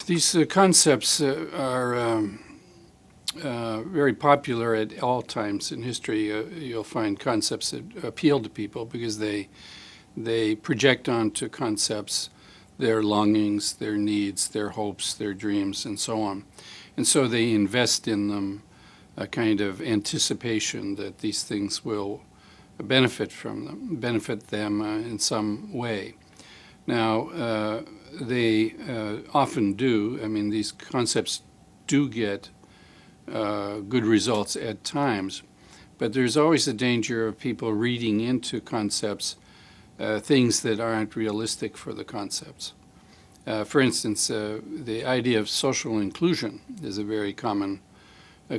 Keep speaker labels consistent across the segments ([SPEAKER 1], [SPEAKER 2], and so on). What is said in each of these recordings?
[SPEAKER 1] These concepts are very popular at all times in history. You'll find concepts that appeal to people because they project onto concepts their longings, their needs, their hopes, their dreams, and so on. And so they invest in them a kind of anticipation that these things will benefit them in some way. Now, they often do. I mean, these concepts do get good results at times, but there's always a danger of people reading into concepts things that aren't realistic for the concepts. For instance, the idea of social inclusion is a very common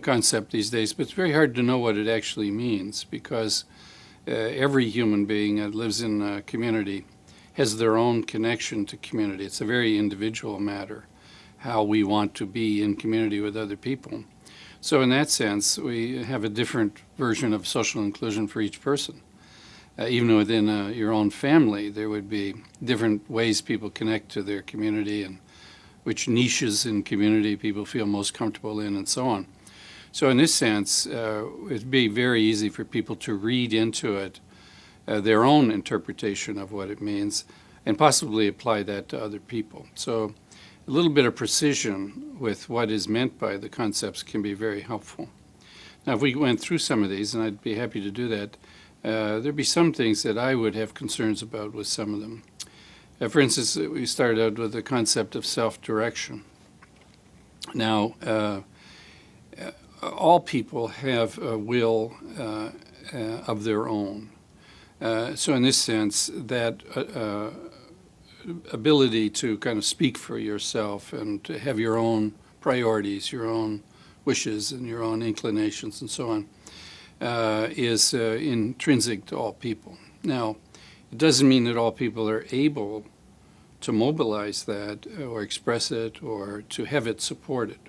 [SPEAKER 1] concept these days, but it's very hard to know what it actually means because every human being that lives in a community has their own connection to community. It's a very individual matter, how we want to be in community with other people. So in that sense, we have a different version of social inclusion for each person. Even within your own family, there would be different ways people connect to their community and which niches in community people feel most comfortable in and so on. So in this sense, it'd be very easy for people to read into it their own interpretation of what it means and possibly apply that to other people. So a little bit of precision with what is meant by the concepts can be very helpful. Now, if we went through some of these, and I'd be happy to do that, there'd be some things that I would have concerns about with some of them. For instance, we started out with the concept of self-direction. Now, all people have a will of their own. So in this sense, that ability to kind of speak for yourself and to have your own priorities, your own wishes and your own inclinations and so on, is intrinsic to all people. Now, it doesn't mean that all people are able to mobilize that or express it or to have it supported.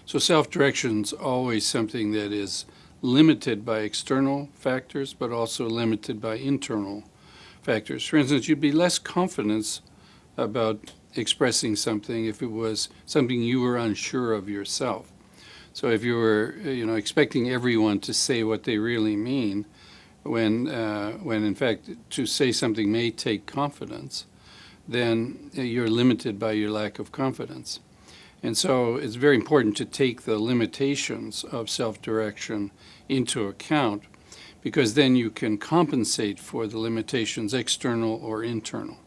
[SPEAKER 1] So self-direction is always something that is limited by external factors, but also limited by internal factors. For instance, you'd be less confident about expressing something if it was something you were unsure of yourself. So if you were, expecting everyone to say what they really mean, when in fact to say something may take confidence, then you're limited by your lack of confidence. And so it's very important to take the limitations of self-direction into account, because then you can compensate for the limitations, external or internal.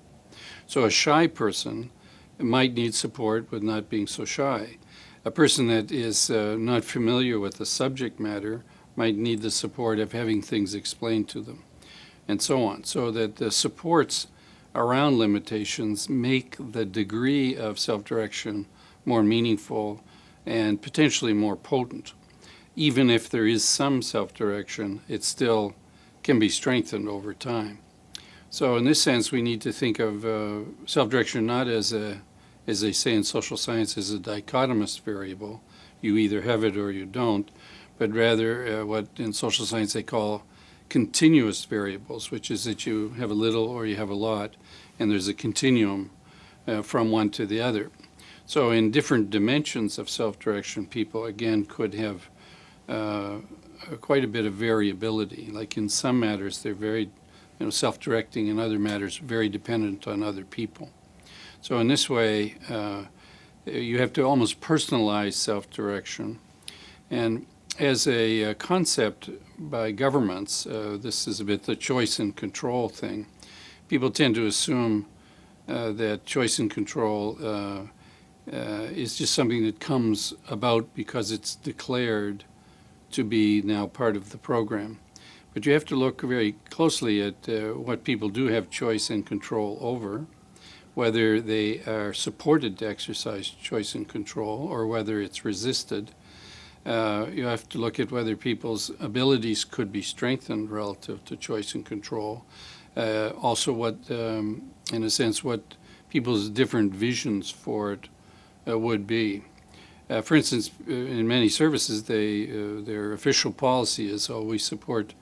[SPEAKER 1] So a shy person might need support with not being so shy. A person that is not familiar with the subject matter might need the support of having things explained to them, and so on. So that the supports around limitations make the degree of self-direction more meaningful and potentially more potent. Even if there is some self-direction, it still can be strengthened over time. So in this sense, we need to think of self-direction not as they say in social science, as a dichotomous variable. You either have it or you don't, but rather what in social science they call continuous variables, which is that you have a little or you have a lot, and there's a continuum from one to the other. So in different dimensions of self-direction, people, again, could have quite a bit of variability. Like in some matters, they're very self-directing, in other matters, very dependent on other people. So in this way, you have to almost personalize self-direction. And as a concept by governments, this is a bit the choice and control thing. People tend to assume that choice and control is just something that comes about because it's declared to be now part of the program. But you have to look very closely at what people do have choice and control over, whether they are supported to exercise choice and control or whether it's resisted. You have to look at whether people's abilities could be strengthened relative to choice and control. Also what, in a sense, what people's different visions for it would be. For instance, in many services, their official policy is always support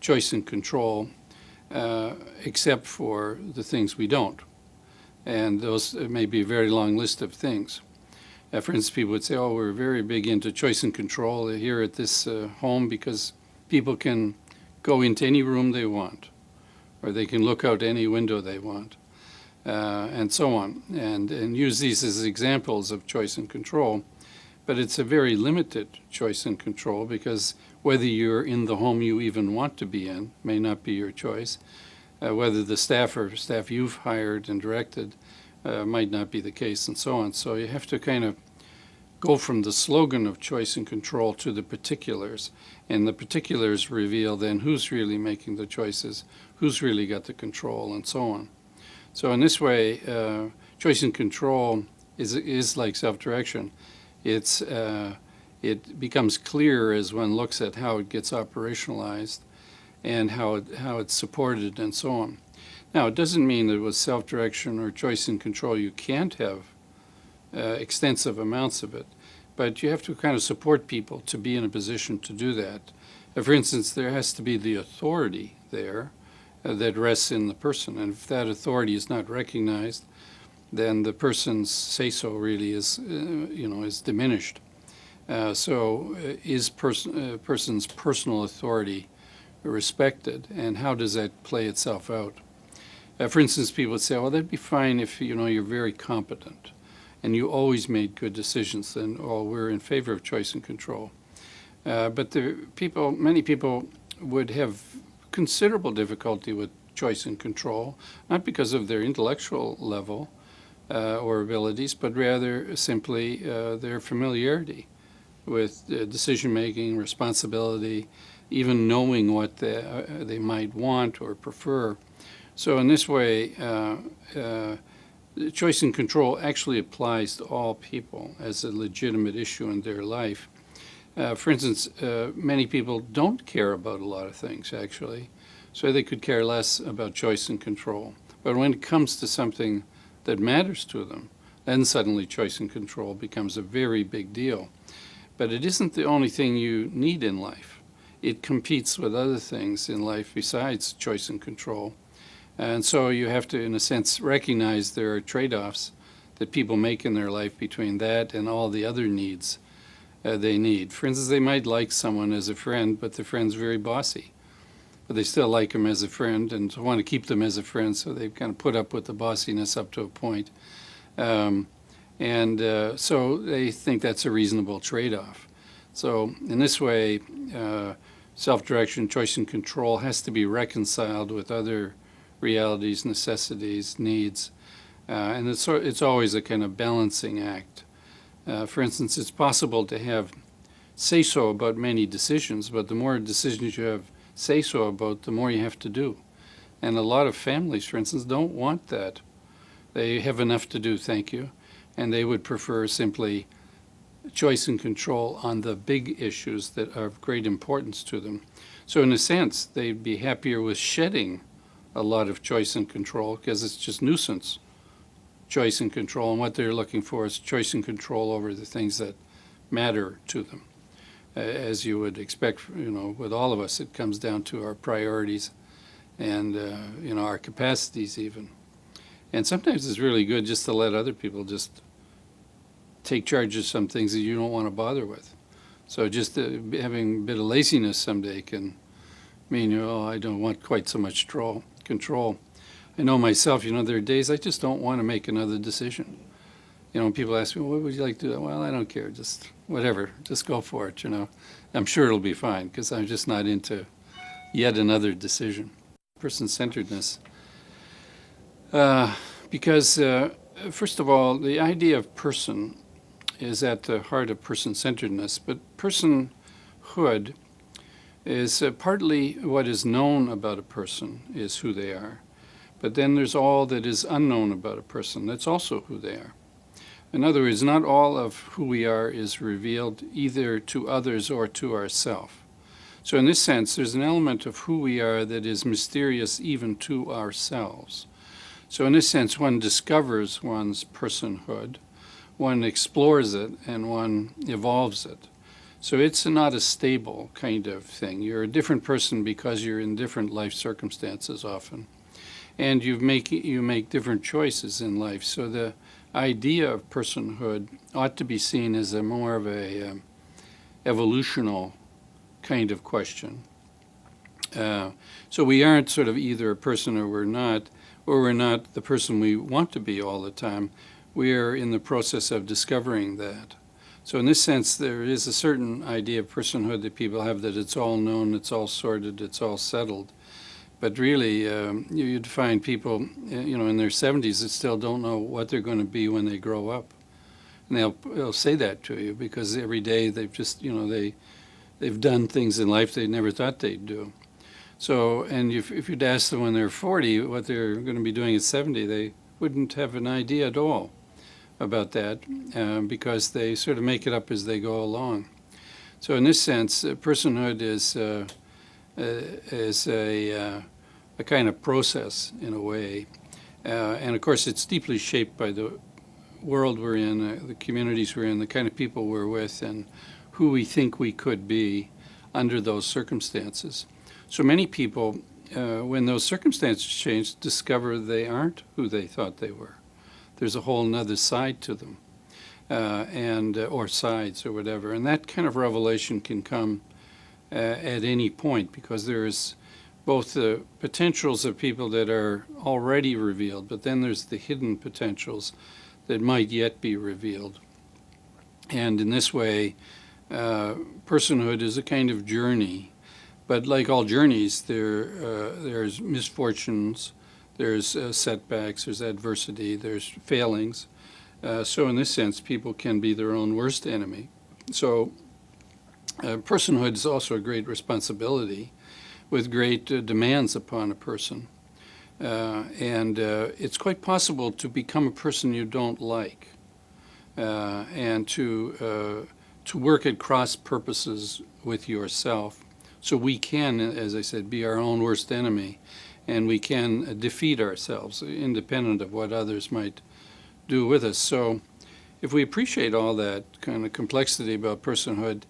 [SPEAKER 1] choice and control, except for the things we don't. And those may be a very long list of things. For instance, people would say, oh, we're very big into choice and control here at this home because people can go into any room they want, or they can look out any window they want, and so on, and use these as examples of choice and control. But it's a very limited choice and control, because whether you're in the home you even want to be in may not be your choice. Whether the staff you've hired and directed might not be the case, and so on. So you have to kind of go from the slogan of choice and control to the particulars, and the particulars reveal then who's really making the choices, who's really got the control, and so on. So in this way, choice and control is like self-direction. It becomes clear as one looks at how it gets operationalized and how it's supported, and so on. Now, it doesn't mean that with self-direction or choice and control you can't have extensive amounts of it, but you have to kind of support people to be in a position to do that. For instance, there has to be the authority there that rests in the person, and if that authority is not recognized, then the person's say-so really is, is diminished. So is person's personal authority respected, and how does that play itself out? For instance, people would say, well, that'd be fine if, you're very competent and you always made good decisions, then, we're in favor of choice and control. But many people would have considerable difficulty with choice and control, not because of their intellectual level or abilities, but rather simply their familiarity with decision-making, responsibility, even knowing what they might want or prefer. So in this way, choice and control actually applies to all people as a legitimate issue in their life. For instance, many people don't care about a lot of things, actually, so they could care less about choice and control. But when it comes to something that matters to them, then suddenly choice and control becomes a very big deal. But it isn't the only thing you need in life. It competes with other things in life besides choice and control. And so you have to, in a sense, recognize there are trade-offs that people make in their life between that and all the other needs they need. For instance, they might like someone as a friend, but the friend's very bossy. But they still like him as a friend and want to keep them as a friend, so they've kind of put up with the bossiness up to a point. So they think that's a reasonable trade-off. So in this way, self-direction, choice and control has to be reconciled with other realities, necessities, needs, and it's always a kind of balancing act. For instance, it's possible to have say-so about many decisions, but the more decisions you have say-so about, the more you have to do. And a lot of families, for instance, don't want that. They have enough to do, thank you, and they would prefer simply choice and control on the big issues that are of great importance to them. So in a sense, they'd be happier with shedding a lot of choice and control, because it's just nuisance choice and control, and what they're looking for is choice and control over the things that matter to them. As you would expect, with all of us, it comes down to our priorities and our capacities even. And sometimes it's really good just to let other people just take charge of some things that you don't want to bother with. So just having a bit of laziness someday can mean, I don't want quite so much control. I know myself, there are days I just don't want to make another decision. When people ask me, what would you like to do? Well, I don't care, just whatever, just go for it, I'm sure it'll be fine, because I'm just not into yet another decision. Person-centeredness. Because, first of all, the idea of person is at the heart of person-centeredness, but personhood is partly what is known about a person is who they are. But then there's all that is unknown about a person. That's also who they are. In other words, not all of who we are is revealed either to others or to ourselves. So in this sense, there's an element of who we are that is mysterious even to ourselves. So in this sense, one discovers one's personhood, one explores it, and one evolves it. So it's not a stable kind of thing. You're a different person because you're in different life circumstances often. And you make different choices in life. So the idea of personhood ought to be seen as a more of a evolutional kind of question. So we aren't sort of either a person or we're not the person we want to be all the time. We are in the process of discovering that. So in this sense, there is a certain idea of personhood that people have, that it's all known, it's all sorted, it's all settled. But really, you'd find people, in their 70s that still don't know what they're going to be when they grow up. And they'll say that to you because every day they've just, they've done things in life they never thought they'd do. So, and if you'd ask them when they're 40 what they're going to be doing at 70, they wouldn't have an idea at all about that because they sort of make it up as they go along. So in this sense, personhood is a kind of process in a way. And of course, it's deeply shaped by the world we're in, the communities we're in, the kind of people we're with, and who we think we could be under those circumstances. So many people, when those circumstances change, discover they aren't who they thought they were. There's a whole nother side to them, or sides or whatever. And that kind of revelation can come at any point, because there's both the potentials of people that are already revealed, but then there's the hidden potentials that might yet be revealed. And in this way, personhood is a kind of journey. But like all journeys, there's misfortunes, there's setbacks, there's adversity, there's failings. So in this sense, people can be their own worst enemy. So personhood is also a great responsibility with great demands upon a person. And it's quite possible to become a person you don't like and to work at cross purposes with yourself. So we can, as I said, be our own worst enemy, and we can defeat ourselves independent of what others might do with us. So if we appreciate all that kind of complexity about personhood,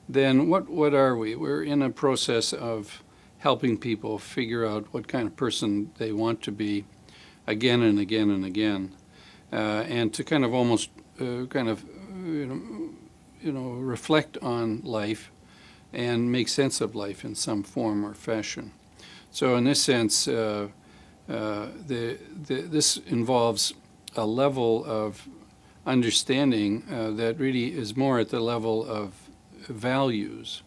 [SPEAKER 1] then what are we? We're in a process of helping people figure out what kind of person they want to be again and again and again, and to kind of almost reflect on life and make sense of life in some form or fashion. So in this sense, this involves a level of understanding that really is more at the level of values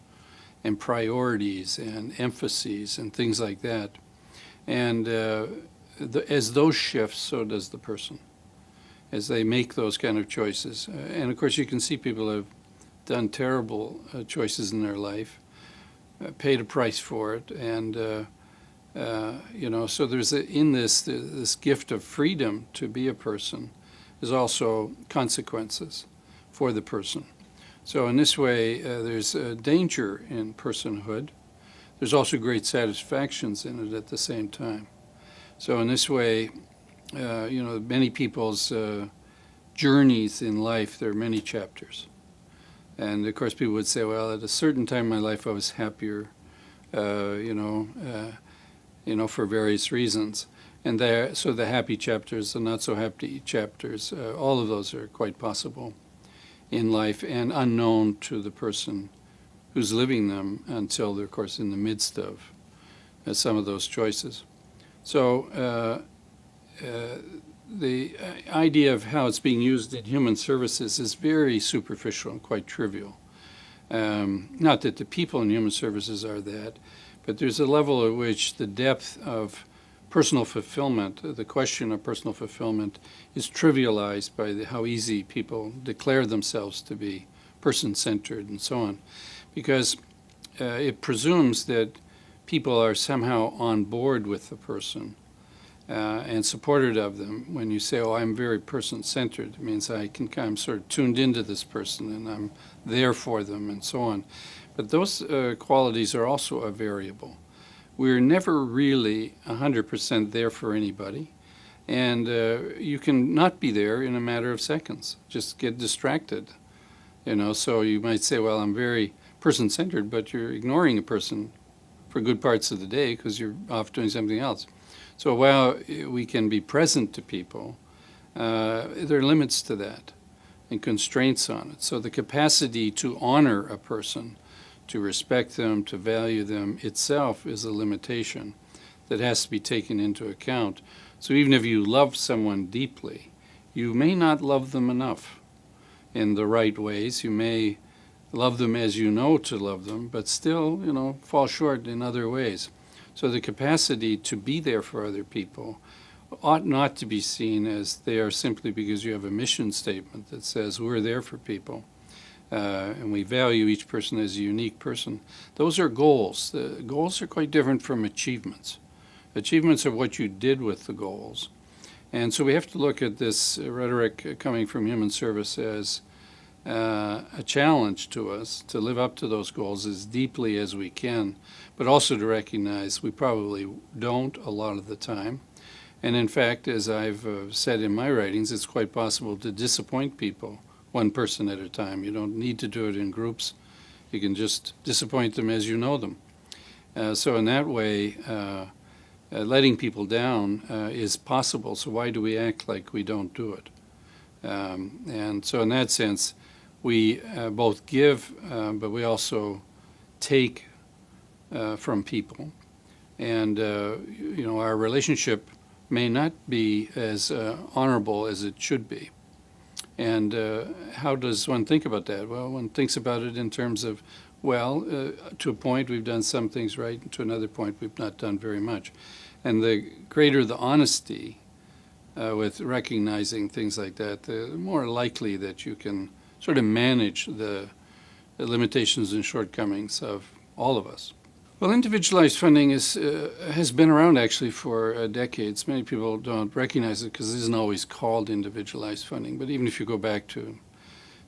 [SPEAKER 1] and priorities and emphases and things like that. And as those shift, so does the person, as they make those kind of choices. And of course, you can see people have done terrible choices in their life, paid a price for it, and so there's in this gift of freedom to be a person. There's also consequences for the person. So in this way, there's a danger in personhood. There's also great satisfactions in it at the same time. So in this way, many people's journeys in life, there are many chapters. And of course, people would say, well, at a certain time in my life, I was happier, for various reasons. And so the happy chapters, the not so happy chapters, all of those are quite possible in life and unknown to the person who's living them until they're, of course, in the midst of some of those choices. So the idea of how it's being used in human services is very superficial and quite trivial. Not that the people in human services are that, but there's a level at which the depth of personal fulfillment, the question of personal fulfillment, is trivialized by how easy people declare themselves to be person-centered and so on, because it presumes that people are somehow on board with the person and supportive of them. When you say, oh, I'm very person-centered, it means I'm sort of tuned into this person and I'm there for them and so on. But those qualities are also a variable. We're never really 100% there for anybody, and you can not be there in a matter of seconds. Just get distracted, So you might say, well, I'm very person-centered, but you're ignoring a person for good parts of the day because you're off doing something else. So while we can be present to people there are limits to that and constraints on it. So the capacity to honor a person, to respect them, to value them itself is a limitation that has to be taken into account. So even if you love someone deeply, you may not love them enough in the right ways. You may love them as you know to love them, but still, fall short in other ways. So the capacity to be there for other people ought not to be seen as there simply because you have a mission statement that says we're there for people and we value each person as a unique person. Those are goals. The goals are quite different from achievements. Achievements are what you did with the goals. And so we have to look at this rhetoric coming from human service as a challenge to us to live up to those goals as deeply as we can, but also to recognize we probably don't a lot of the time. And in fact, as I've said in my writings, it's quite possible to disappoint people one person at a time. You don't need to do it in groups. You can just disappoint them as you know them. So in that way, letting people down is possible. So why do we act like we don't do it? And so in that sense, we both give, but we also take from people. And, our relationship may not be as honorable as it should be. And how does one think about that? Well, one thinks about it in terms of, to a point we've done some things right, and to another point we've not done very much. And the greater the honesty with recognizing things like that, the more likely that you can sort of manage the limitations and shortcomings of all of us. Well, individualized funding has been around actually for decades. Many people don't recognize it because it isn't always called individualized funding. But even if you go back to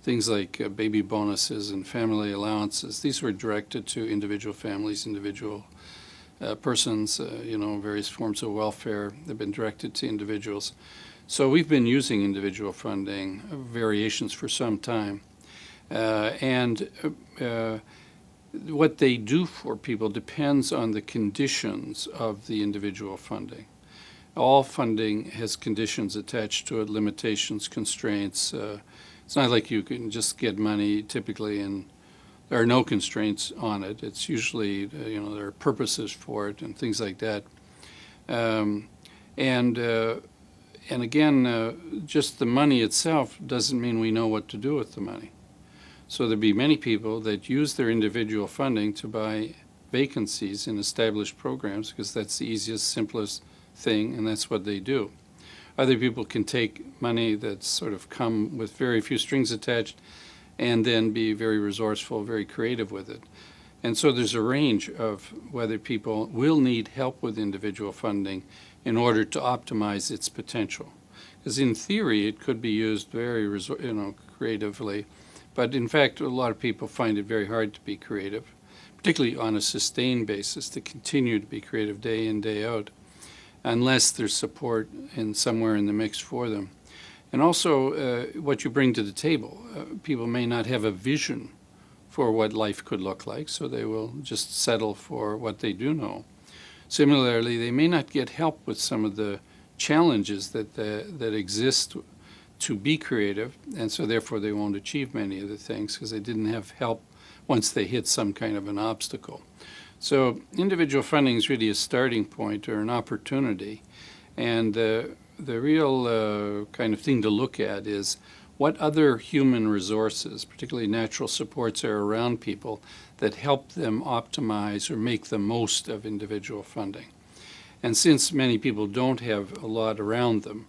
[SPEAKER 1] things like baby bonuses and family allowances, these were directed to individual families, individual persons, various forms of welfare have been directed to individuals. So we've been using individual funding variations for some time. What they do for people depends on the conditions of the individual funding. All funding has conditions attached to it, limitations, constraints. It's not like you can just get money typically and there are no constraints on it. It's usually, there are purposes for it and things like that. And again, just the money itself doesn't mean we know what to do with the money. So there'd be many people that use their individual funding to buy vacancies in established programs because that's the easiest, simplest thing, and that's what they do. Other people can take money that's sort of come with very few strings attached and then be very resourceful, very creative with it. And so there's a range of whether people will need help with individual funding in order to optimize its potential. Because in theory, it could be used very creatively. But in fact, a lot of people find it very hard to be creative, particularly on a sustained basis, to continue to be creative day in, day out, unless there's support somewhere in the mix for them. And also what you bring to the table. People may not have a vision for what life could look like, so they will just settle for what they do know. Similarly, they may not get help with some of the challenges that exist to be creative, and so therefore they won't achieve many of the things because they didn't have help once they hit some kind of an obstacle. So individual funding is really a starting point or an opportunity, and the real kind of thing to look at is what other human resources, particularly natural supports, are around people that help them optimize or make the most of individual funding. And since many people don't have a lot around them,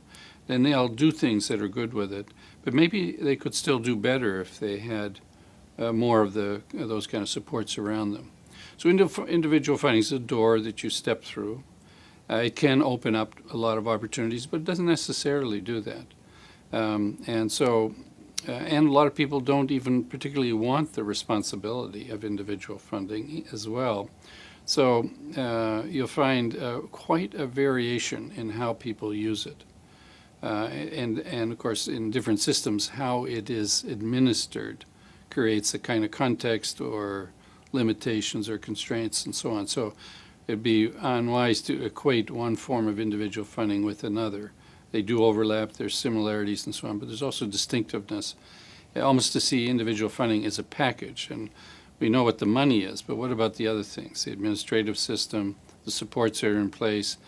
[SPEAKER 1] then they'll do things that are good with it. But maybe they could still do better if they had more of those kind of supports around them. So individual funding is a door that you step through. It can open up a lot of opportunities, but it doesn't necessarily do that. And a lot of people don't even particularly want the responsibility of individual funding as well. So you'll find quite a variation in how people use it. And of course, in different systems, how it is administered creates a kind of context or limitations or constraints and so on. So it'd be unwise to equate one form of individual funding with another. They do overlap, there's similarities and so on, but there's also distinctiveness. Almost to see individual funding as a package. And we know what the money is, but what about the other things? The administrative system, the supports that are in place,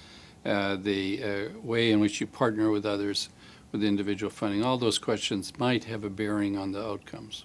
[SPEAKER 1] the way in which you partner with others with individual funding. All those questions might have a bearing on the outcomes.